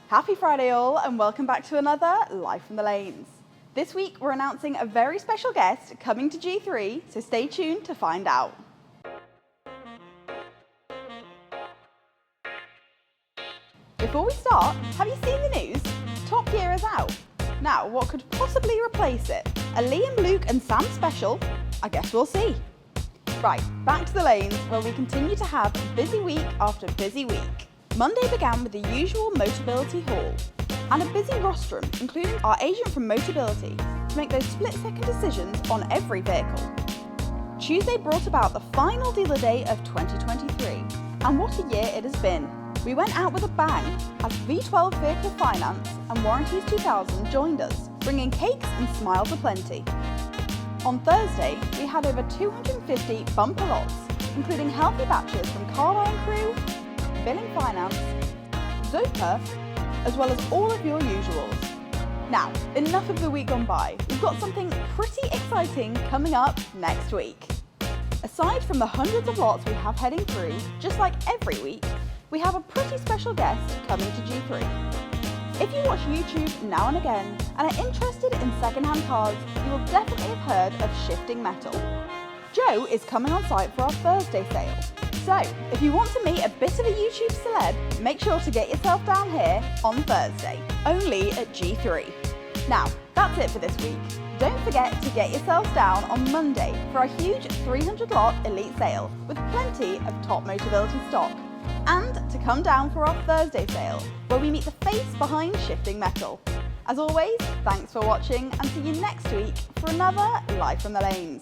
Happy Friday all, and welcome back to another Live from the Lanes. This week we're announcing a very special guest coming to G3, so stay tuned to find out. Before we start, have you seen the news? Top Gear is out. Now, what could possibly replace it? A Liam, Luke and Sam special? I guess we'll see. Right, back to the lanes, where we continue to have busy week after busy week. Monday began with the usual Motability haul, and a busy rostrum, including our agent from Motability, to make those split-second decisions on every vehicle. Tuesday brought about the final dealer day of 2023, and what a year it has been. We went out with a bang as V12 Vehicle Finance and Warranties 2000 joined us, bringing cakes and smiles aplenty. On Thursday, we had over 250 bumper lots, including healthy batches from Carline Crew, Billing Finance, Zopa, as well as all of your usuals. Now, enough of the week gone by. We've got something pretty exciting coming up next week. Aside from the hundreds of lots we have heading through, just like every week, we have a pretty special guest coming to G3. If you watch YouTube now and again and are interested in second-hand cars, you will definitely have heard of Shifting Metal. Joe is coming on site for our Thursday sale. So, if you want to meet a bit of a YouTube celeb, make sure to get yourself down here on Thursday, only at G3. Now, that's it for this week. Don't forget to get yourselves down on Monday for our huge 300 lot Elite sale with plenty of top Motability stock. And to come down for our Thursday sale, where we meet the face behind Shifting Metal. As always, thanks for watching and see you next week for another Live from the Lanes.